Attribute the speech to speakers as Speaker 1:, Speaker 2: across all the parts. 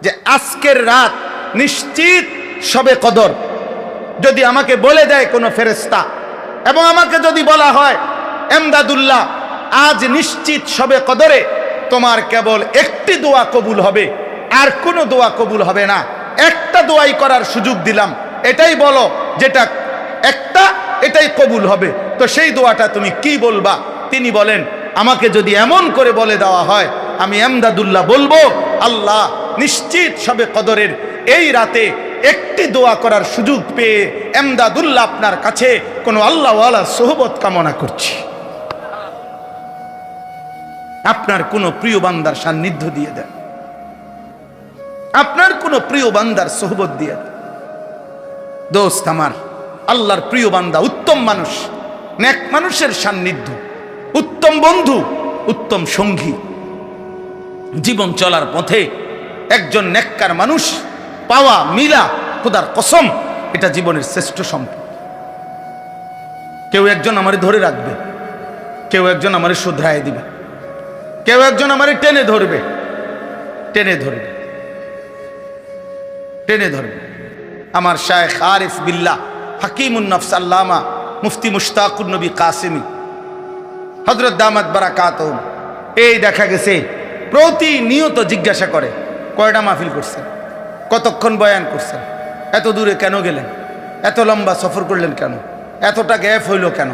Speaker 1: যে আজকের রাত নিশ্চিত শবে কদর যদি আমাকে বলে দেয় কোনো ফেরেশতা, এবং আমাকে যদি বলা হয় এমদাদুল্লাহ আজ নিশ্চিত শবে কদরে তোমার কেবল একটি দোয়া কবুল হবে, আর কোনো দোয়া কবুল হবে না, একটা দোয়াই করার সুযোগ দিলাম, এটাই বলো যেটা একটা এটাই কবুল হবে, তো সেই দোয়াটা তুমি কি বলবা? তিনি বলেন, আমাকে যদি এমন করে বলে দেওয়া হয় আমি এমদাদুল্লাহ বলবো, আল্লাহ নিশ্চিত শবে কদরের এই রাতে একটি দোয়া করার সুযোগ পেয়ে এমদাদুল্লাহ আপনার কাছে কোনো আল্লাহওয়ালা সোহবত কামনা করছি। আপনার কোন প্রিয় বান্দার সান্নিধ্য দিয়ে দেন, আপনার কোন প্রিয় বান্দার সোহবত দিয়ে দেন। দোস্ত আমার, আল্লাহর প্রিয় বান্দা উত্তম মানুষ, নেক মানুষের সান্নিধ্য, উত্তম বন্ধু, উত্তম সঙ্গী। জীবন চলার পথে একজন নেককার মানুষ পাওয়া মিলা খোদার কসম এটা জীবনের শ্রেষ্ঠ সম্পদ। কেউ একজন আমারে ধরে রাখবে, কেউ একজন আমারে শুধরায় দিবে, কেউ একজন আমারে টেনে ধরবে, টেনে ধরবে, টেনে ধরবে। আমার শায়েখ আরিফ বিল্লাহ হাকিমুন নফস আল্লামা মুফতি মুশতাকুর নবী কাসেমি হযরত দামাত বারাকাতুহু এই দেখা গেছে প্রতিনিয়ত জিজ্ঞাসা করে, কয়টা মাহফিল করছেন, কতক্ষণ বয়ান করছেন, এত দূরে কেন গেলেন, এত লম্বা সফর করলেন কেন, এতটা গ্যাপ হইল কেন?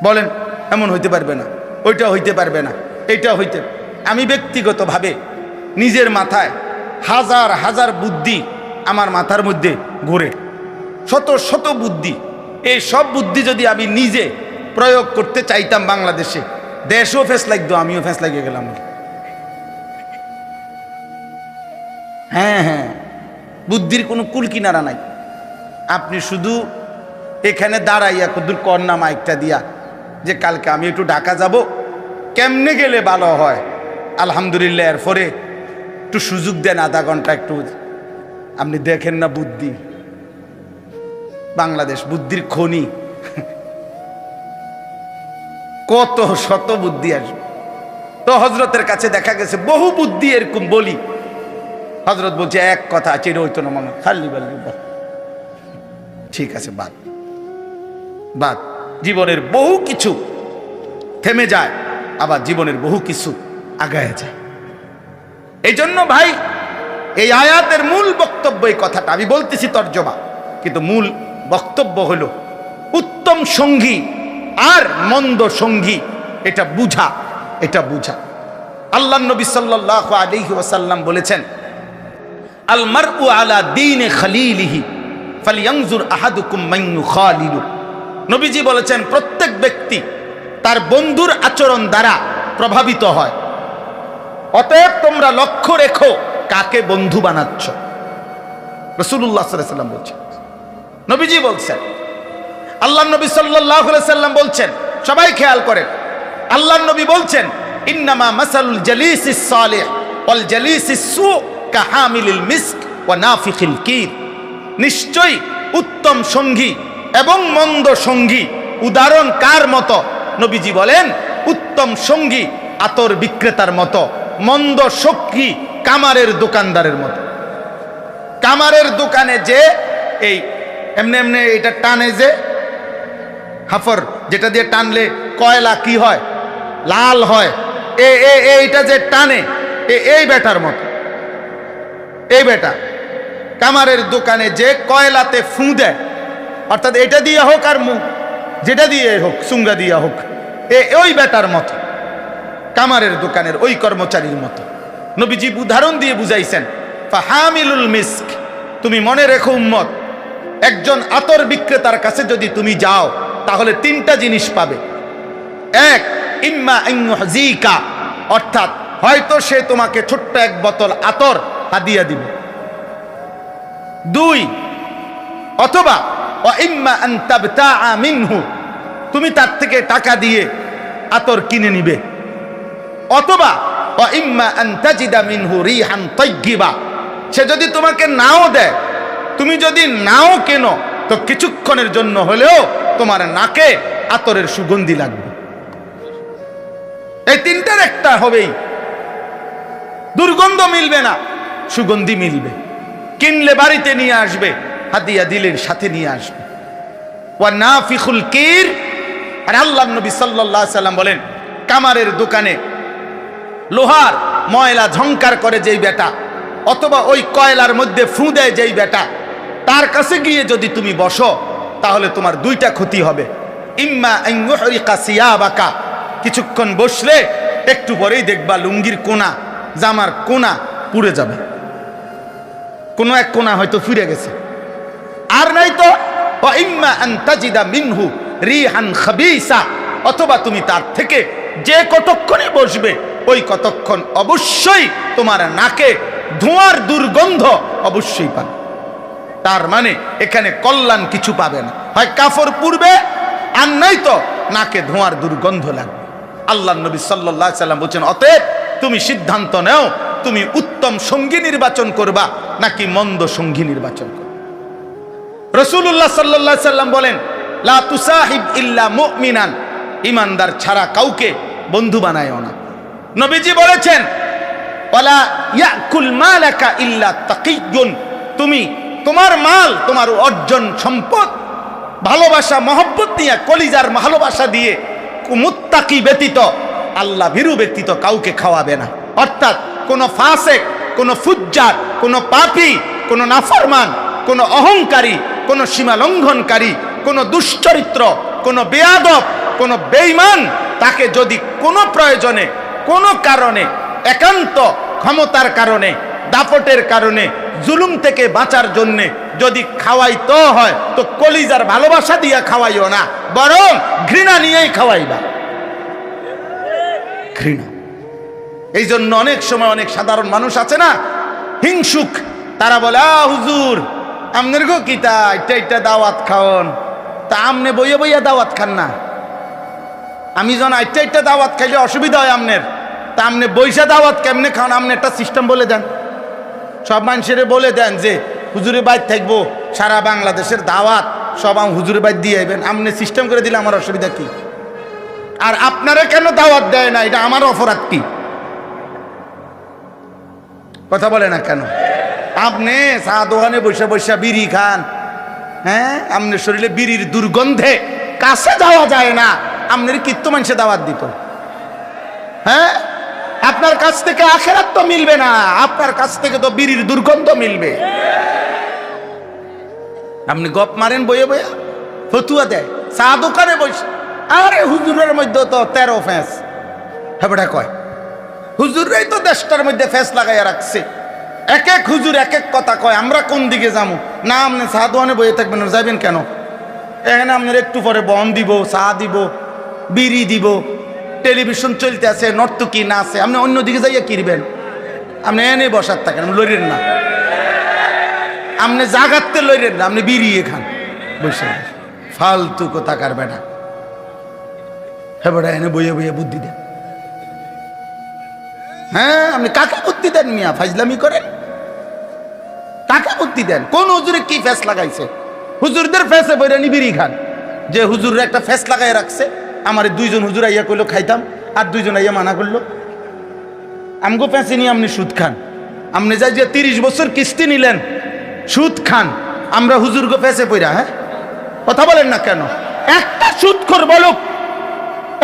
Speaker 1: বলেন, এমন হইতে পারবে না, ওইটা হইতে পারবে না, এইটা হইতে। আমি ব্যক্তিগতভাবে নিজের মাথায় হাজার হাজার বুদ্ধি আমার মাথার মধ্যে ঘুরে, শত শত বুদ্ধি। এই সব বুদ্ধি যদি আমি নিজে প্রয়োগ করতে চাইতাম বাংলাদেশে, দেশও ফেস লাগতো, আমিও ফেস লাগিয়ে গেলাম। হ্যাঁ হ্যাঁ, বুদ্ধির কোনো কুল কিনারা নাই। আপনি শুধু এখানে দাঁড়াইয়া কদ্দুর কন্যা মাইকটা দিয়া যে কালকে আমি একটু ঢাকা যাব, কেমনে গেলে ভালো হয়, আলহামদুলিল্লাহ, এরপরে একটু সুযোগ দেন আধা ঘন্টা একটু। আপনি দেখেন না বুদ্ধি, বাংলাদেশ বুদ্ধির খনি, কত শত বুদ্ধি আসবে। তো হজরতের কাছে দেখা গেছে বহু বুদ্ধি এরকম বলি, হজরত বলছে এক কথা চেয়ে হইতো না মনে, খালি বললি ঠিক আছে, বাদ বাদ। জীবনের বহু কিছু থেমে যায়, আবার জীবনের বহু কিছু আগায় যায়। এই জন্য ভাই, এই আয়াতের মূল বক্তব্য এই কথাটা আমি বলতেছি তর্জমা, কিন্তু মূল বক্তব্য হলো উত্তম সঙ্গী আর মন্দ সঙ্গী এটা বুঝা, এটা বুঝা। আল্লাহ নবী সাল্লাল্লাহু আলাইহি ওয়াসাল্লাম বলেছেন, আল মারউ আলা দীনে খলিলিহি ফালইয়ানজুর আহাদুকুম মান ইউখালিলু। নবীজি বলেছেন, প্রত্যেক ব্যক্তি তার বন্ধুর আচরণ দ্বারা প্রভাবিত হয়, অতএব তোমরা লক্ষ্য রেখো কাকে বন্ধু বানাচ্ছ। রাসূলুল্লাহ সাল্লাল্লাহু আলাইহি ওয়াসাল্লাম বলছেন, নবীজি বলছেন, আল্লাহ নবী সাল্লাল্লাহু আলাইহি ওয়াসাল্লাম বলছেন, সবাই খেয়াল করেন, আল্লাহ নবী বলছেন, ইন্নামা মাসালুল জালিসিস সালিহ ওয়াল জালিসিস সু কাহামিলিল মিস্ক ওয়া নাফিখিল কির। নিশ্চয়ই উত্তম সঙ্গী এবং মন্দ সঙ্গী উদাহরণ কার মতো? নবীজি বলেন, উত্তম সঙ্গী আতর বিক্রেতার মতো, মন্দ সঙ্গী কামারের দোকানদারের মতো। কামারের দোকানে যে এই এমনি এমনি এটা টানে, যে হাফর যেটা দিয়ে টানলে কয়লা কি হয়, লাল হয়, এইটা যে টানে এই বেটার মতো। এই বেটা কামারের দোকানে যে কয়লাতে ফুঁ দেয়, অর্থাৎ এটা দিয়ে হোক আর মুখ যেটা দিয়ে হোক, সুঙ্গা দিয়ে হোক, ওই বেটার মতো, কামারের দোকানের ওই কর্মচারীর মতো। নবীজি উদাহরণ দিয়ে বুঝাইছেন, ফাহামিলুল মিস্ক, তুমি মনে রেখো উম্মত, একজন আতর বিক্রেতার কাছে যদি তুমি যাও তাহলে তিনটা জিনিস পাবে। এক, ইম্মা আন ইউহজিকা, অর্থাৎ হয়তো সে তোমাকে ছোট্ট এক বোতল আতর হাদিয়া দিবে। দুই, অথবা ওয়া ইম্মা আন তাবতাআ মিনহু, তুমি তার থেকে টাকা দিয়ে আতর কিনে নিবে। অথবা ওয়া ইম্মা আন তাজিদা মিনহু রিহান তাইয়্যিবা, সে যদি তোমাকে নাও দেয়, তুমি যদি নাও কেনো, তো কিছুক্ষণের জন্য হলেও তোমার নাকে আতরের সুগন্ধি লাগবে। এই তিনটার একটা হবেই। দুর্গন্ধ মিলবে না, সুগন্ধি মিলবে। কিনলে বাড়িতে নিয়ে আসবে, হাদিয়া দিলে সাথে নিয়ে আসবে। ওয়া নাফিখুল কির, আর আল্লাহর নবী সাল্লাল্লাহু আলাইহি সাল্লাম বলেন, কামারের দোকানে লোহার ময়লা ঝংকার করে যেই বেটা, অথবা ওই কয়লার মধ্যে ফু দেয় যেই বেটা, তার কাছে গিয়ে যদি তুমি বসো তাহলে তোমার দুইটা ক্ষতি হবে। ইম্মা আন ইউহরিকা সিয়াবাকা, কিছুক্ষণ বসলে একটু পরেই দেখবা লুঙ্গির কোনা, জামার কোনা পুড়ে যাবে, কোনো এক কোনা হয়তো ফিরে গেছে। আর নাই তো ওয়া ইম্মা আন তাজিদা মিনহু রিহান খাবিসা, অথবা তুমি তার থেকে যে কতক্ষণে বসবে ওই কতক্ষণ অবশ্যই তোমার নাকে ধোঁয়ার দুর্গন্ধ অবশ্যই পাবে। তার মানে এখানে কল্যাণ কিছু পাবে না, হয় কাফর পুড়বে আর নাই তো নাকে ধোঁয়ার দুর্গন্ধ লাগবে। আল্লাহর নবী সাল্লাল্লাহু আলাইহি সাল্লাম বলেন, অতএব তুমি সিদ্ধান্ত নাও, তুমি উত্তম সঙ্গী নির্বাচন করবা নাকি মন্দ সঙ্গী নির্বাচন করবা। রাসূলুল্লাহ সাল্লাল্লাহু আলাইহি সাল্লাম বলেন, লা তুসাহিব ইল্লা মুমিনান, ঈমানদার ছাড়া কাউকে বন্ধু বানায়ও না। নবীজি বলেছেন, ওয়ালা ইয়াকুল মালাকা ইল্লা তাকিয়ুন, তুমি তোমার মাল, তোমার অর্জন সম্পদ ভালোবাসা মহব্বত নিয়ে, কলিজার ভালোবাসা দিয়ে মুত্তাকি ব্যতীত, আল্লাহ ভীরু ব্যতীত কাউকে খাওয়াবে না। অর্থাৎ কোন ফাসেক, কোন ফুজ্জার, কোন পাপী, কোন নাফরমান, কোন অহংকারী, কোন সীমা লঙ্ঘনকারী, কোন দুশ্চরিত্র, কোন বেয়াদব, কোন বেঈমান, তাকে যদি কোনো প্রয়োজনে, কোনো কারণে, একান্ত ক্ষমতার কারণে, দাপটের কারণে, জুলুম থেকে বাঁচার জন্য যদি খাওয়াইতে হয় তো কলিজার ভালোবাসা দিয়ে খাওয়াইও না, বরং ঘৃণা নিয়েই খাওয়াইবা। ঘৃণা। এই জন্য অনেক সময় অনেক সাধারণ মানুষ আছে না, হিংসুক, তারা বলে, হুজুর আমনের গো কিতা এটা দাওয়াত খাওন, তা আমনে বইয়া বইয়া দাওয়াত খান না, আমি যখন এটা দাওয়াত খাইলে অসুবিধা হয় আমনের, তা আমনে বইসা দাওয়াত কেমনে খান, আমনে একটা সিস্টেম বলে দেন, সব মানুষের বলে দেন যে হুজুরে বাইর থাকবো, সারা বাংলাদেশের দাওয়াত সব হুজুরে বাইর দিয়ে আইবেন, আমনে সিস্টেম করে দিলে আমার অসুবিধা কি? আর আপনারা কেন দাওয়াত দেয় না, এটা আমার অপরাধ কি? কথা বলে না কেন? আপনি চা দোকানে বসে বসে বিড়ি খান, হ্যাঁ, আপনার শরীরে বিড়ির দুর্গন্ধে কাছে যাওয়া যায় না, আপনার কীর্ত মানুষে দাওয়াত দিত, হ্যাঁ? আপনার কাছ থেকে আখিরাত তো মিলবে না, আপনার কাছ থেকে তো বিড়ির দুর্গন্ধ মিলবে। আপনি গপ মারেন বইয়ে বইয়া, ফতুয়া দেয় চা দোকানে বসে, আরে হুজুরের মধ্যে তো 13 ফ্যাঁস, হ্যাঁ কয় হুজুররাই তো দেশটার মধ্যে ফ্যাঁস লাগাইয়া রাখছে, এক এক হুজুর এক এক কথা কয়, আমরা কোন দিকে যাবো? না আপনি চা দোকানে বইয়ে থাকবেন, যাবেন কেন? এখানে আপনার একটু পরে বন দিব, চা দিব, বিড়ি দিব, টেলিভিশন চলতে আছে, নর্তকী না আছে, আপনি অন্যদিকে যাইয়া কিনবেন, আপনি এনে বসার থাকেন, লইরেন না, আপনি জাগাতে লইরেন না, আপনি বিড়িয়ে খান বসে, ফালতু কোথাকার বেটা, হ্যাঁ বেটা এনে বইয়ে বইয়ে বুদ্ধি দেন। হ্যাঁ, আপনি কাকে বুদ্ধি দেন মিয়া? ফাজলামি করেন, কাকে বুদ্ধি দেন? কোন হুজুরে কি ফেস লাগাইছে? হুজুরদের ফেসে বইরা বিড়ি খান, যে হুজুরের একটা ফেস লাগাই রাখছে, আমার 2জন হুজুর আইয়া কইলো খাইতাম, আর 2জন আইয়া মানা করলো, আমগো ফেসে নিয়ে আপনি সুদ খান, আপনি যাই যে 30 বছর কিস্তি নিলেন, সুদ খান, আমরা হুজুরগো ফেসে পইরা, হ্যাঁ কথা বলেন না কেন? একটা সুদখোর বলুক,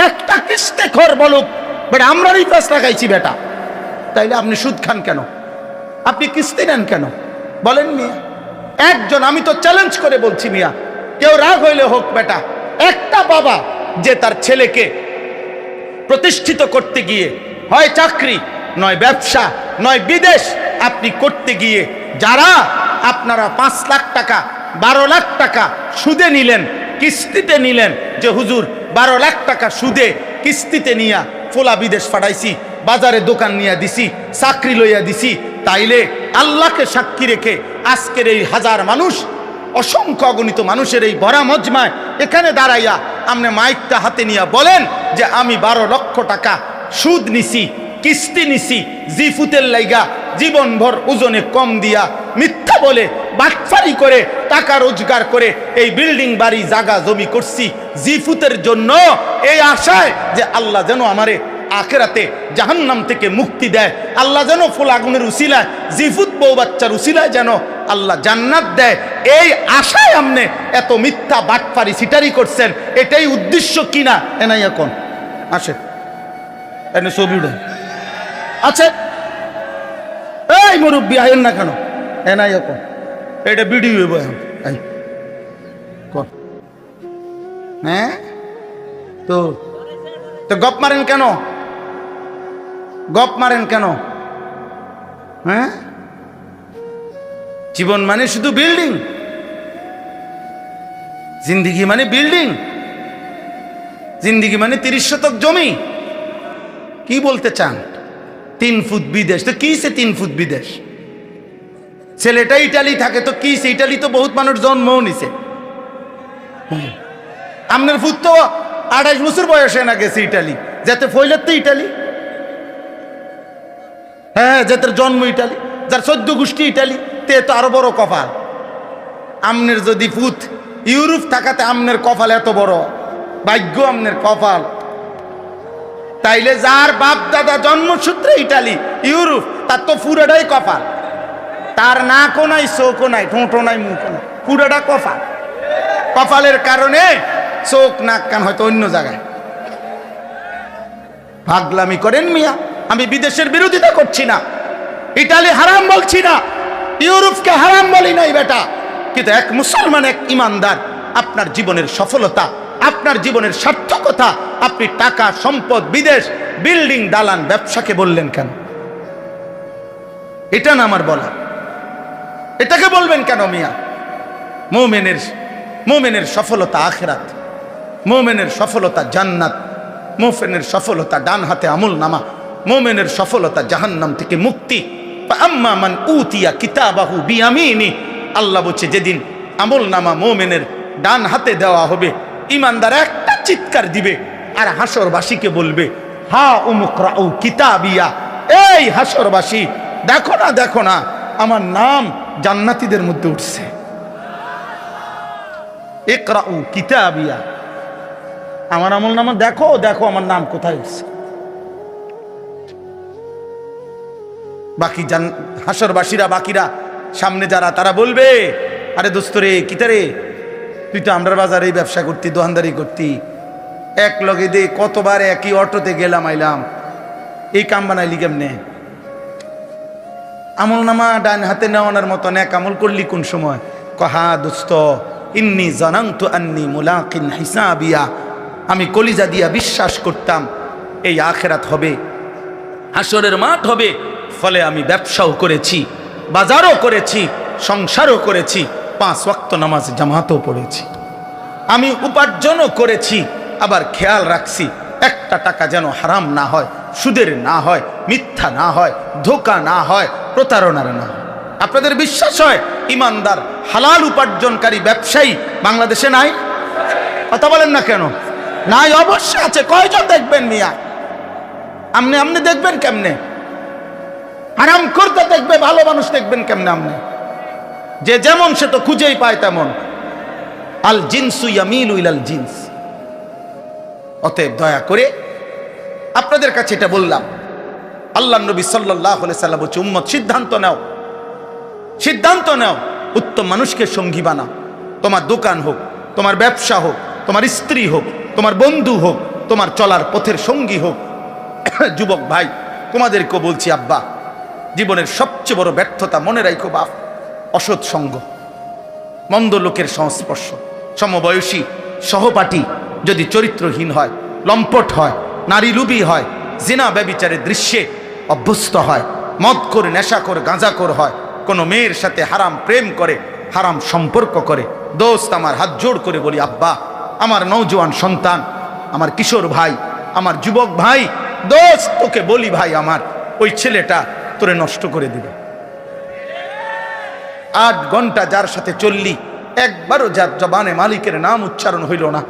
Speaker 1: একটা কিস্তিখোর বলুক, বেটা আমরারই ফেস লাগাইছি বেটা, তাইলে আপনি সুদ খান কেন? আপনি কিস্তি নেন কেন? বলেন মিয়া। একজন, আমি তো চ্যালেঞ্জ করে বলছি মিয়া, কেউ রাগ হইলে হোক বেটা, একটা বাবা যে তার ছেলেকে প্রতিষ্ঠিত করতে গিয়ে, হয় চাকরি নয় ব্যবসা নয় বিদেশ আপনি করতে গিয়ে, যারা আপনারা 5 লাখ টাকা 12 লাখ টাকা সুদে নিলেন, কিস্তিতে নিলেন, যে হুজুর 12 লাখ টাকা সুদে কিস্তিতে নিয়া ফোলা বিদেশ পাঠাইছি, বাজারে দোকান নিয়ে দিছি, চাকরি লইয়া দিছি, তাইলে আল্লাহকে সাক্ষী রেখে আজকের এই হাজার মানুষ, অসংখ্য অগণিত মানুষের এই ভরা মজমায় এখানে দাঁড়াইয়া আপনি মাইকটা হাতে নিয়ে বলেন যে আমি 12 লক্ষ টাকা সুদ নিছি, কিস্তি নিছি, জিফুতের লাইগা জীবনভর ওজনে কম দিয়া মিথ্যা বলে বাটফারি করে টাকা রোজগার করে এই বিল্ডিং বাড়ি জায়গা জমি করছি জিফুতের জন্য, এই আশায় যে আল্লাহ যেন আমারে আখিরাতে জাহান্নাম থেকে মুক্তি দেয়। আল্লাহ যেন ফুল আগুনের উসিলায়, জিফুত বউ বাচ্চার উসিলায় যেন আল্লাহ জান্নাত দেয়, এই আশায় আপনি এত মিথ্যা বাটপারি সিটারি করছেন। এটাই উদ্দেশ্য কিনা এনাই এখন আসে এনে ছবি উঠে আছে। এই মুরব্বী আইন না কেন এনাই এখন এটা ভিডিও হইব এখন। হ্যাঁ তো গপ মারেন কেন? গপ মারেন কেন? হ্যাঁ, জীবন মানে শুধু বিল্ডিং, জিন্দিগি মানে বিল্ডিং, জিন্দিগি মানে 30 শতক জমি। কি বলতে চান? 3 ফুট বিদেশ তো কি সে 3 ফুট বিদেশ? ছেলেটা ইটালি থাকে তো কি সে? ইটালি তো বহুত মানুষ জন্মও নিছে। আপনার ফুট তো 28 বছর বয়সে না গেছে ইটালি, যাতে ফইলের তো ইটালি। হ্যাঁ, যাদের জন্ম ইটালি, যার 14 গোষ্ঠী ইটালি, তে তো আরো বড় কপাল। আমনের যদি ফুট ইউরোপ থাকাতে আমনের কপাল এত বড়, ভাগ্য আমনের কপাল। তাইলে যার বাপ দাদা জন্মসূত্রে ইটালি ইউরোপ, তার তো পুরোটাই কপাল। তার নাকও নাই, চোখও নাই, ঠোঁটও নাই, মুখও নাই, পুরোটা কপাল। কপালের কারণে চোখ নাক কান হয়তো অন্য জায়গায়। পাগলামি করেন মিয়া। আমি বিদেশের বিরোধিতা করছি না, ইটালি হারাম বলছি না, ইউরোপকে হারাম বলি নাই বেটা। কিন্তু এক মুসলমান, এক ইমানদার, আপনার জীবনের সফলতা, আপনার জীবনের সার্থকতা আপনি টাকা, সম্পদ, বিদেশ, বিল্ডিং, দালান, ব্যবসাকে বললেন কেন? এটা না আমার বলা, এটাকে বলবেন কেন মিয়া? মুমিনের সফলতা আখিরাত, মুমিনের সফলতা জান্নাত, মুমিনের সফলতা ডান হাতে আমল নামা, মুমিনের সফলতা জাহান্নাম থেকে মুক্তি। আম্মা মান উতিয়া কিতাবাহু বিয়ামিনি, আল্লাহ বলছে যেদিন আমল নামা মুমিনের ডান হাতে দেওয়া হবে, ইমানদার একটা চিৎকার দিবে আর হাসরবাসীকে বলবে, হা উমুকরাউ কিতাবিয়া, এই হাসরবাসী দেখো না, দেখো না, আমার নাম জান্নাতীদের মধ্যে উঠছে। ইকরাউ কিতাবিয়া, আমার আমল নামা দেখো, দেখো আমার নাম কোথায় উঠছে। বাকি হাসরবাসীরা, বাকিরা সামনে যারা, তারা বলবে, আরে দোস্ত রে, কিতারে তুই তো আমরার বাজারে ব্যবসা করতি, দোকানদারি করতি, এক লগে দে কতবার একই অটোতে গেলাম আইলাম, এই কাম বানাইলি কেমনে? আমল নামা ডান হাতে নেওয়ানোর মতো এক আমল করলি কোন সময়? কহা দোস্ত, ইন্নি জানান্তু আন্নি মুলাকিন হিসাবিয়া, আমি কলিজা দিয়া বিশ্বাস করতাম এই আখিরাত হবে, হাসরের মাঠ হবে, ফলে আমি ব্যবসাও করেছি, বাজারও করেছি, সংসারও করেছি, 5 ওয়াক্ত নামাজ জামাতও পড়েছি, আমি উপার্জনও করেছি, আবার খেয়াল রাখছি একটা টাকা যেন হারাম না হয়, সুদের না হয়, মিথ্যা না হয়, ধোঁকা না হয়, প্রতারণার না হয়। আপনাদের বিশ্বাস হয় ইমানদার হালাল উপার্জনকারী ব্যবসায়ী বাংলাদেশে নাই? কথা বলেন না কেন? নাই, অবশ্যই আছে। কয়জন দেখবেন মিয়া? আপনি দেখবেন কেমনে? হারাম করতে দেখবে ভালো মানুষ দেখবেন কেমনে? আপনি যে যেমন সে তো খুঁজেই পায় তেমন। আল জিনসু ইয়ামিলু ইলাল জিনস। অতএব দয়া করে আপনাদের কাছে এটা বললাম, আল্লাহর নবী সাল্লাল্লাহু আলাইহি সাল্লাম বলছে, উম্মত সিদ্ধান্ত নাও, সিদ্ধান্ত নাও, উত্তম মানুষকে সঙ্গী বানাও। তোমার দোকান হোক, তোমার ব্যবসা হোক, তোমার স্ত্রী হোক, তোমার বন্ধু হোক, তোমার চলার পথের সঙ্গী হোক। যুবক ভাই, তোমাদেরকেও বলছি, আব্বা, জীবনের সবচেয়ে বড় ব্যর্থতা মনে রাখো বাপ, অসৎ সঙ্গ, মন্দ লোকের সংস্পর্শ। সমবয়সী সহপাঠী যদি চরিত্রহীন হয়, লম্পট হয়, নারী লুবি হয়, জিনা ব্যভিচারের দৃশ্যে অভ্যস্ত হয়, মদ করে, নেশা করে, গাঁজাখোর হয়, কোনো মেয়ের সাথে হারাম প্রেম করে, হারাম সম্পর্ক করে, দোস্ত আমার হাত জোড় করে বলি, আব্বা, আমার নওজোয়ান সন্তান, আমার কিশোর ভাই, আমার যুবক ভাই, দোস্ত তোকে বলি ভাই, আমার ওই ছেলেটা তোরে নষ্ট করে দিবে। 8 ঘন্টা যার সাথে চললি, একবারও যার জবানে মালিকের নাম উচ্চারণ হইল না,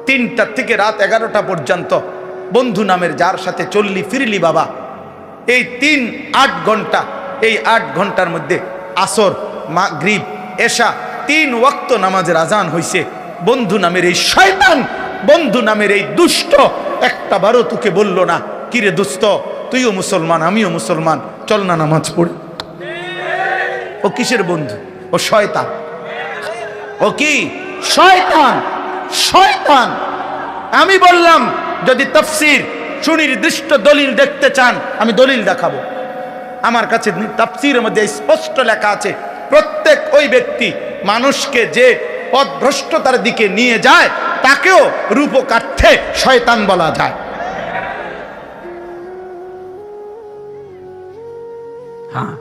Speaker 1: 3টা থেকে রাত 11টা পর্যন্ত বন্ধু নামের যার সাথে চললি ফিরলি বাবা, এই 8 ঘন্টা, এই 8 ঘন্টার মধ্যে আসর, মাগরিব, এশা 3 ওয়াক্ত নামাজের আজান হইছে। বন্ধু নামের এই শয়তান, বন্ধু নামের এই দুষ্ট একটা বারও তোকে বলল না কিরে দোস্ত, তুইও মুসলমান আমিও মুসলমান, চল না নামাজ পড়ি। ও কিসের বন্ধু? ও শয়তান। ও কি? শয়তান। শয়তান। আমি বললাম যদি তাফসীর সুনির্দিষ্ট দলিল দেখতে চান আমি দলিল দেখাবো। আমার কাছে তাফসীরের মধ্যে স্পষ্ট লেখা আছে প্রত্যেক ওই ব্যক্তি মানুষকে যে পথভ্রষ্টতার দিকে নিয়ে যায় তাকেও রূপকার্থে শয়তান বলা যায়। হ্যাঁ,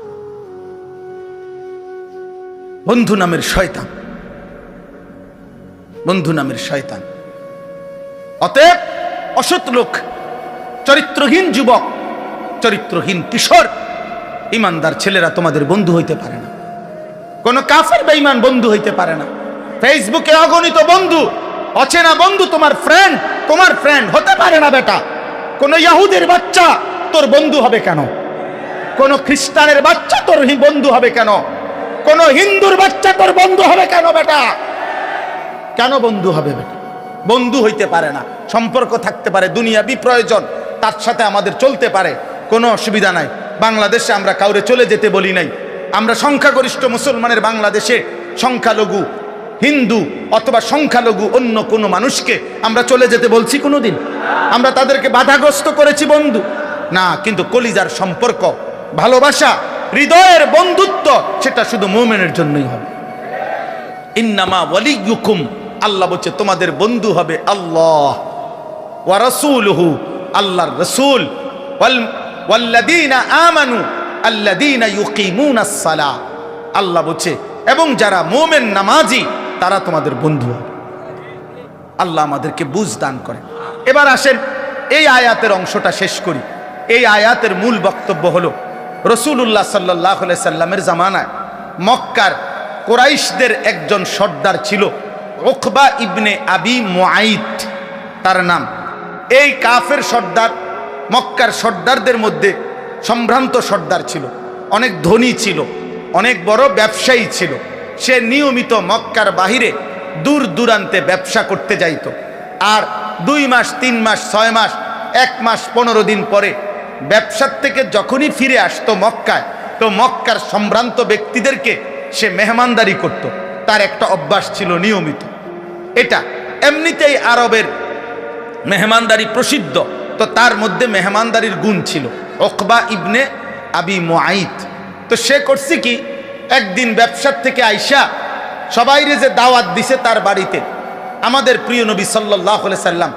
Speaker 1: বন্ধু নামের শয়তান, বন্ধু নামের শয়তান। অতএব অসৎ লোক, চরিত্রহীন যুবক, চরিত্রহীন কিশোর, ইমানদার ছেলেরা তোমাদের বন্ধু হইতে পারে না। কোন কাফের বেঈমান বন্ধু হইতে পারে না। ফেসবুকে অগণিত বন্ধু, অচেনা বন্ধু তোমার ফ্রেন্ড হতে পারে না বেটা। কোন ইহুদির বাচ্চা তোর বন্ধু হবে কেন? কোন খ্রিস্টানের বাচ্চা তোর বন্ধু হবে কেন? কোন হিন্দুর বাচ্চা তোর বন্ধু হবে কেন বেটা? কেন বন্ধু হবে বেটা? বন্ধু হইতে পারে না। সম্পর্ক থাকতে পারে, দুনিয়াবি প্রয়োজন, তার সাথে আমাদের চলতে পারে, কোনো অসুবিধা নাই। বাংলাদেশে আমরা কাউরে চলে যেতে বলি নাই। আমরা সংখ্যাগরিষ্ঠ মুসলমানের বাংলাদেশে সংখ্যালঘু হিন্দু অথবা সংখ্যালঘু অন্য কোনো মানুষকে আমরা চলে যেতে বলছি কোনোদিন? আমরা তাদেরকে বাধাগ্রস্ত করেছি বন্ধু না। কিন্তু কলিজার সম্পর্ক, ভালোবাসা, হৃদয়ের বন্ধুত্ব সেটা শুধু মুমিনের জন্যই হবে। ইন্নামা ওয়ালিয়ুকুম, আল্লাহ বলছে তোমাদের বন্ধু হবে আল্লাহ ওয়া রাসূলুহু, আল্লাহর রাসূল, ওয়াল্লাযীনা আমানু আল্লাযীনা ইউকিমুনাস সালাহ, আল্লাহ বলছে এবং যারা মুমিন নামাজি তারা তোমাদের বন্ধু হবে। আল্লাহ আমাদেরকে বুঝ দান করে। এবার আসেন এই আয়াতের অংশটা শেষ করি। এই আয়াতের মূল বক্তব্য হলো রাসূলুল্লাহ সাল্লাল্লাহু আলাইহি সাল্লামের জামানায় মক্কার কুরাইশদের একজন সর্দার ছিল, উকবা ইবনে আবি মুআইত তার নাম। এই কাফের সর্দার মক্কার সর্দারদের মধ্যে সম্ভ্রান্ত সর্দার ছিল, অনেক ধনী ছিল, অনেক বড় ব্যবসায়ী ছিল। সে নিয়মিত মক্কার বাহিরে দূর দূরান্তে ব্যবসা করতে যাইত। আর 2 মাস 3 মাস 6 মাস 1 মাস 15 দিন পরে ব্যবসার থেকে যখনই ফিরে আসতো মক্কায়, তো মক্কার সম্ভ্রান্ত ব্যক্তিদেরকে সে মেহমানদারি করত। তার একটা অভ্যাস ছিল নিয়মিত। এটা এমনিতেই আরবের মেহমানদারি প্রসিদ্ধ, তো তার মধ্যে মেহমানদারির গুণ ছিল। উকবা ইবনে আবি মুআইত তো সে করছে কি, একদিন ব্যবসার থেকে আইসা সবাইরে যে দাওয়াত দিছে তার বাড়িতে, আমাদের প্রিয় নবী সাল্লাল্লাহু আলাইহি সাল্লাম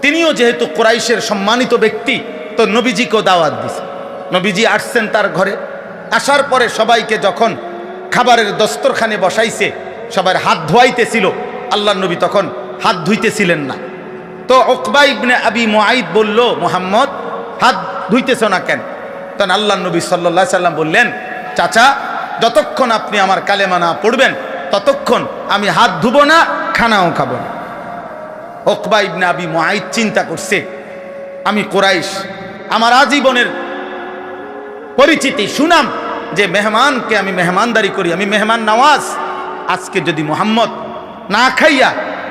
Speaker 1: তিনিও যেহেতু কুরাইশের সম্মানিত ব্যক্তি, তো নবীজিকেও দাওয়াত দিছে। নবীজি আসছেন তার ঘরে। আসার পরে সবাইকে যখন খাবারের দস্তরখানে বসাইছে, সবার হাত ধোয়াইতেছিল, আল্লাহর নবী তখন হাত ধুইতেছিলেন না। তো উকবা ইবনে আবি মুআইত বলল, মুহাম্মদ হাত ধুইতেছ না কেন? তখন আল্লাহর নবী সাল্লাল্লাহু আলাইহি সাল্লাম বললেন, চাচা যতক্ষণ আপনি আমার কালেমা না পড়বেন ততক্ষণ আমি হাত ধুবো না, খানাও খাবো না। উকবা ইবনে আবি মুআইত চিন্তা করছে, আমি কুরাইশ, আমার আজীবনের পরিচিতি সুনাম যে মেহমানকে আমি মেহমানদারি করি, আমি মেহমান নওয়াজ। আজকে যদি মুহাম্মদ না খাইয়া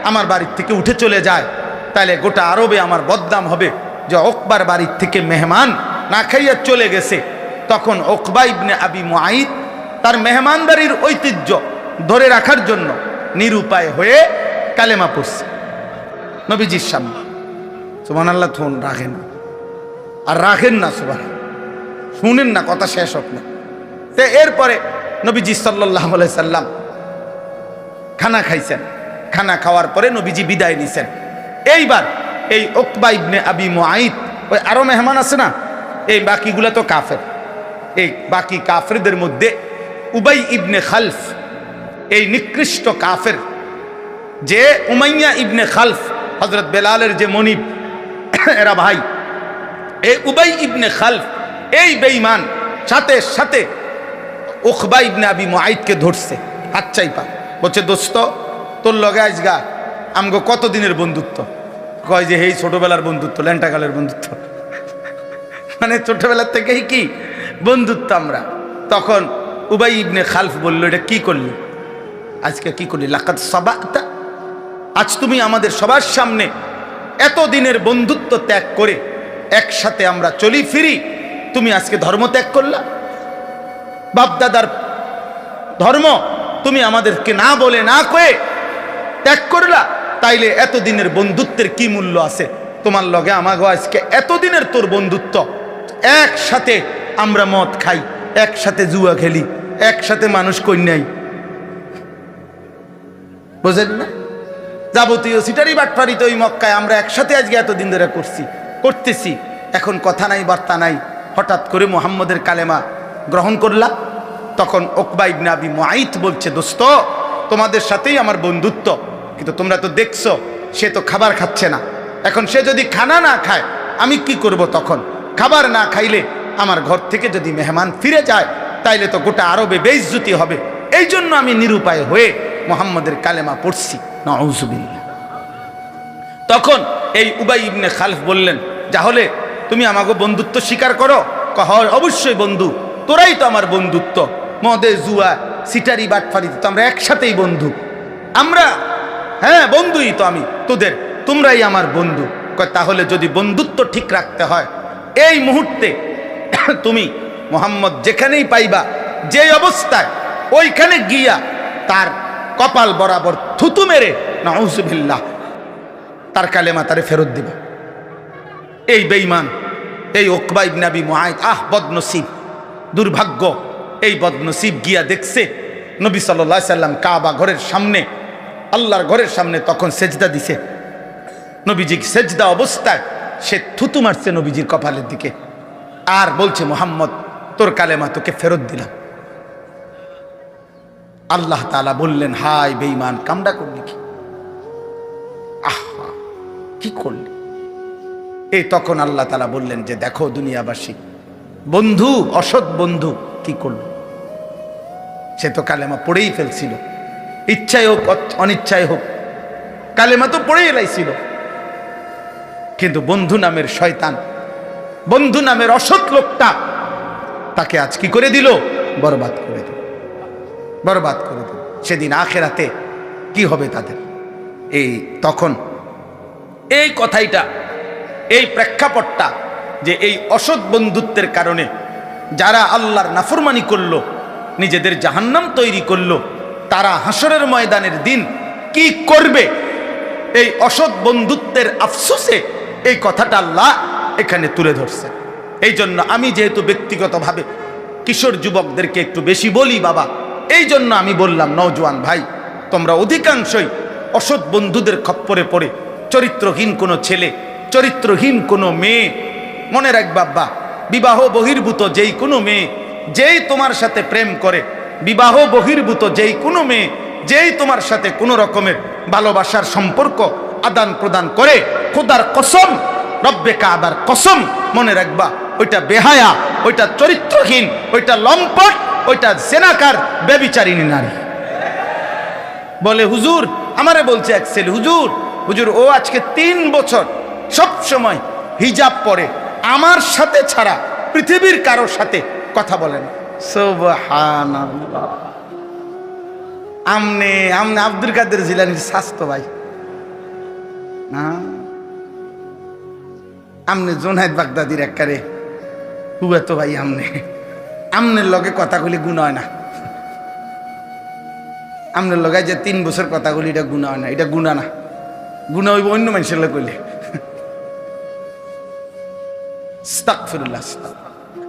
Speaker 1: আমার বাড়ির থেকে উঠে চলে যায়, তাহলে গোটা আরবে আমার বদনাম হবে যে উকবার বাড়ির থেকে মেহমান না খাইয়া চলে গেছে। তখন উকবা ইবনে আবি মুআইত তার মেহমানদারির ঐতিহ্য ধরে রাখার জন্য নিরুপায় হয়ে কালেমা পড়ছে নবীজির সামনে। সুবহানাল্লাহ, থুন রাখেন আর রাখেন না, সুবহানাল্লাহ, শুনেন না, কথা শেষ হোক না। তো এরপরে নবীজি সাল্লাল্লাহু আলাইহি সাল্লাম খানা খাইছেন। খানা খাওয়ার পরে নবীজি বিদায় নিছেন। এইবার এই উকবা ইবনে আবি মুআইত, ওই আরো মেহমান আছে না, এই বাকিগুলা তো কাফের। এই বাকি কাফেরদের মধ্যে উবাই ইবনে খালফ, এই নিকৃষ্ট কাফের, যে উমাইয়া ইবনে খালফ হযরত বেলালের যে মনিব, এরা ভাই। এই উবাই ইবনে খালফ এই বেঈমান সাথে সাথে উকবা ইবনে আবি মুআইতকে ধরছে, হাত চাইপা, বলছে, দোস্ত তোর লগে আজগা আমগো কতদিনের বন্ধুত্ব? কয় যে এই ছোটবেলার বন্ধুত্ব, ল্যান্টাকালের বন্ধুত্ব, মানে ছোটবেলার থেকেই কি বন্ধুত্ব আমরা। তখন উবাই ইবনে খালফ বলল, এটা কি করলি আজকে, কি করলি? লাকাদ সাবাতা, আজ তুমি আমাদের সবার সামনে এত দিনের বন্ধুত্ব ত্যাগ করে একসাথে আমরা চলি ফিরি, তুমি আজকে ধর্ম ত্যাগ করলা, বাপদাদার ধর্ম তুমি আমাদেরকে না বলে না কয়ে ত্যাগ করলা, তাইলে এতদিনের বন্ধুত্বের কি মূল্য আছে? তোমার লগে আমাগো আজকে এতদিনের তোর বন্ধুত্ব, একসাথে আমরা মদ খাই, একসাথে জুয়া খেলি, একসাথে মানুষ কন্যাই, বুঝেন না? যাবতীয় সিটারি বাটফারি তো ওই মক্কায় আমরা একসাথে আজকে এতদিন ধরে করতেছি। এখন কথা নাই বার্তা নাই, হঠাৎ করে মুহাম্মদের কালেমা গ্রহণ করলা। তখন উকবা ইবনে আবি মুআইত বলছে, দোস্ত তোমাদের সাথেই আমার বন্ধুত্ব, কিন্তু তোমরা তো দেখছো সে তো খাবার খাচ্ছে না, এখন সে যদি খানা না খায় আমি কি করব? তখন খাবার না খাইলে আমার ঘর থেকে যদি মেহমান ফিরে যায় তাইলে তো গোটা আরবে বেইজ্জতি হবে, এই জন্য আমি নিরুপায় হয়ে মুহাম্মদের কালেমা পড়ছি। নাউযুবিল্লাহ। তখন এই উবাই ইবনে খালফ বললেন, তাহলে তুমি আমাকে বন্ধুত্ব স্বীকার করো? হয় অবশ্যই বন্ধু, তোরাই তো আমার বন্ধুত্ব, মদে জুয়া সিটারি বাটফারিতে তো আমরা একসাথেই বন্ধু, আমরা হ্যাঁ বন্ধুই তো আমি তোদের, তোমরাই আমার বন্ধু। তাহলে যদি বন্ধুত্ব ঠিক রাখতে হয় এই মুহূর্তে তুমি মুহাম্মদ যেখানেই পাইবা, যে অবস্থায় ওইখানে গিয়া তার কপাল বরাবর থুতু মেরে নাউযুবিল্লাহ তার কালেমা তারে ফেরত দিবা। এই বেঈমান এই উকবা ইবনে আবি মুআইত, বদনসিব, দুর্ভাগ্য, এই বদনসিব গিয়া দেখছে নবী সাল্লাল্লাহু আলাইহি সাল্লাম কাবা ঘরের সামনে, আল্লাহর ঘরের সামনে তখন সেজদা দিছে। নবীজি সেজদা অবস্থায় সে থুতু মারছে নবীজির কপালের দিকে, আর বলছে, মুহাম্মদ তোর কালেমা তোকে ফেরত দিলাম। আল্লাহ তাআলা বললেন, হাই বেঈমান, কামডা করলি কি? কি করলি? এই তখন আল্লাহ তাআলা বললেন যে দেখো দুনিয়াবাসী, বন্ধু অসৎ বন্ধু কি করল? সে তো কালেমা পড়েই ফেলছিল, ইচ্ছায় হোক অনিচ্ছায় হোক কালেমা তো পড়েই এলাইছিল, কিন্তু বন্ধু নামের শয়তান, বন্ধু নামের অসৎ লোকটা তাকে আজ কি করে দিল? বরবাদ করে দিল, বরবাদ করে দিল। সেদিন আখিরাতে কি হবে তাদের? এই তখন এই কথাইটা, এই প্রেক্ষাপটটা, যে এই অসৎ বন্ধুত্বের কারণে যারা আল্লাহর নাফরমানি করলো, নিজেদের জাহান্নাম তৈরি করলো, তারা হাসরের ময়দানের দিন কি করবে, এই অসৎ বন্ধুত্বের আফসোসে এই কথাটা আল্লাহ এখানে তুলে ধরছে। এই জন্য আমি যেহেতু ব্যক্তিগতভাবে কিশোর যুবকদেরকে একটু বেশি বলি বাবা, এই জন্য আমি বললাম, নওজোয়ান ভাই তোমরা অধিকাংশই অসৎ বন্ধুদের খপ্পরে পড়ে চরিত্রহীন কোনো ছেলে, চরিত্রহীন কোনো মেয়ে, মনে রাখবা বাবা, বিবাহ বহির্ভূত যেই কোনো মেয়ে যেই তোমার সাথে প্রেম করে, বিবাহ বহির্ভূত যেই কোনো মেয়ে যেই তোমার সাথে কোনো রকমের ভালোবাসার সম্পর্ক আদান প্রদান করে, খোদার কসম, রব্বে কাবার কসম, মনে রাখবা ওইটা বেহায়া, ওইটা চরিত্রহীন, ওইটা লম্পট, ওইটা জেনাকার, ব্যভিচারিণী নারী। বলে হুজুর, আমারে বলছে এক ছেলে, হুজুর হুজুর ও আজকে 3 বছর সব সময় হিজাব পরে, আমার সাথে ছাড়া পৃথিবীর কারোর সাথে কথা বলেন। সুবহানাল্লাহ। আমনে আমনে আব্দুল কাদের জিলানীর স্বাস্থ্য ভাই না, আমনে জুনায়েদ বাগদাদির একবারে হুয়া তো ভাই, আমনের লগে কথাগুলি গুণ হয় না, আমনের লগে যে 3 বছর কথাগুলি এটা গুণ হয় না, এটা গুণা না, গুণা হইব অন্য মানুষের লগে কইলে। আস্তাগফিরুল্লাহ।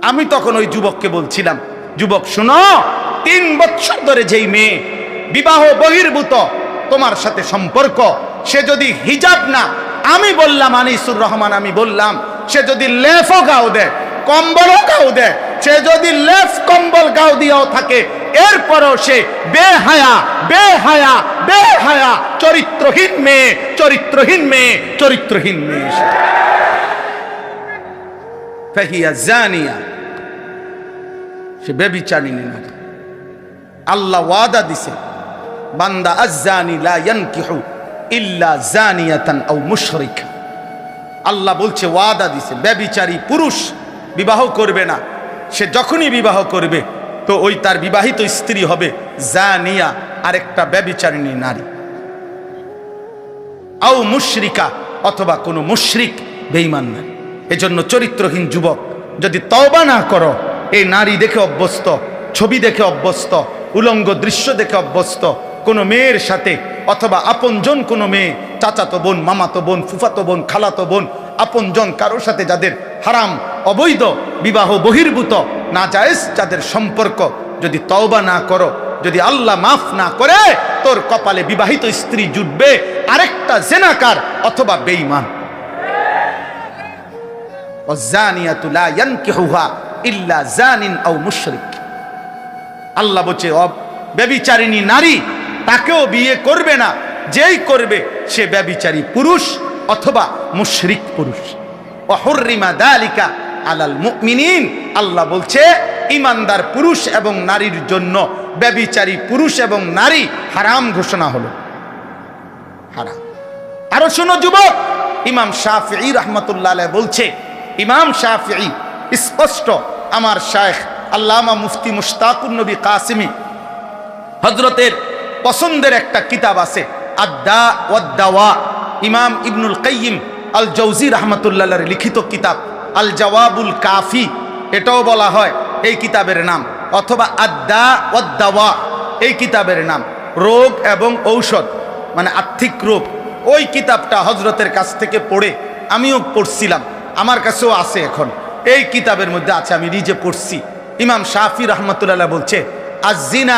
Speaker 1: আমি তখন ওই যুবককে বলছিলাম, যুবক শোনো, 3 বছর ধরে যেই মেয়ে বিবাহ বহির্ভূত তোমার সাথে সম্পর্ক, সে যদি হিজাব না, আমি বললাম আনিসুর রহমান, আমি বললাম সে যদি লেফও গাও দেয়, কম্বলও গাও দেয়, সে যদি লেফ কম্বল গাও দিয়েও থাকে, এরপরও সে বেহায়া, বেহায়া, বেহায়া, চরিত্রহীন মেয়ে, চরিত্রহীন মেয়ে, চরিত্রহীন মেয়ে। ফাহিয়া জানিয়া, সে ব্যভিচারিণী নারী। আল্লাহ ওয়াদা দিছে, বান্দা আয-জানি লা ইয়ানকিহু ইল্লা জানিয়াতান আও মুশরিকা। আল্লাহ বলছে, ওয়াদা দিছে, ব্যভিচারী পুরুষ বিবাহ করবে না, সে যখনই বিবাহ করবে তো ওই তার বিবাহিত স্ত্রী হবে জানিয়া, আরেকটা ব্যভিচারিণী নারী, আও মুশরিকা, অথবা কোনো মুশরিক বেঈমান নারী। এজন্য চরিত্রহীন যুবক যদি তওবা না করো, এই নারী দেখে অভ্যস্ত, ছবি দেখে অভ্যস্ত, উলঙ্গ দৃশ্য দেখে অভ্যস্ত, কোনো মেয়ের সাথে অথবা আপনজন কোনো মেয়ে, চাচাতো বোন, মামাতো বোন, ফুফাতো বোন, খালাতো বোন, আপনজন কারোর সাথে যাদের হারাম, অবৈধ, বিবাহ বহির্ভূত, নাজায়েজ যাদের সম্পর্ক, যদি তওবা না করো, যদি আল্লাহ মাফ না করে, তোর কপালে বিবাহিত স্ত্রী জুটবে আরেকটা জেনাকার অথবা বেঈমান। ওয়াজানিয়াতু লা ইয়ানকিহুহা ইল্লা জানিন আও মুশরিক। আল্লাহ বলছে ব্যভিচারিণী নারী তাকেও বিয়ে করবে না, যেই করবে সে ব্যভিচারী পুরুষ অথবা মুশরিক পুরুষ। ওয়া হুররিমা যালিকা আলাল মুমিনিন। আল্লাহ বলছে ঈমানদার পুরুষ এবং নারীর জন্য ব্যভিচারী পুরুষ এবং নারী হারাম ঘোষণা হলো, হারাম। আরো শোনো যুবক, ইমাম শাফিঈ রাহমাতুল্লাহ আলাইহি বলছে, ইমাম শাফিঈ স্পষ্ট, আমার শায়েখ আল্লামা মুফতি মুশতাকুন নবী কাসিমি হযরতের পছন্দের একটা কিতাব আছে আদ-দা ওয়াদ-দাওয়া, ইমাম ইবনুল কাইয়িম আল জাওজি রাহমাতুল্লাহ আলাইহির লিখিত কিতাব আল জওয়াবুল কাফি, এটাও বলা হয় এই কিতাবের নাম, অথবা আদ-দা ওয়াদ-দাওয়া এই কিতাবের নাম, রোগ এবং ঔষধ মানে আর্থিক রোগ। ওই কিতাবটা হযরতের কাছ থেকে পড়ে আমিও পড়ছিলাম, আমার কাছেও আছে এখন, এই কিতাবের মধ্যে আছে, আমি নিজে পড়ছি। ইমাম শাফি রাহমাতুল্লাহ বলছে, আজ-জিনা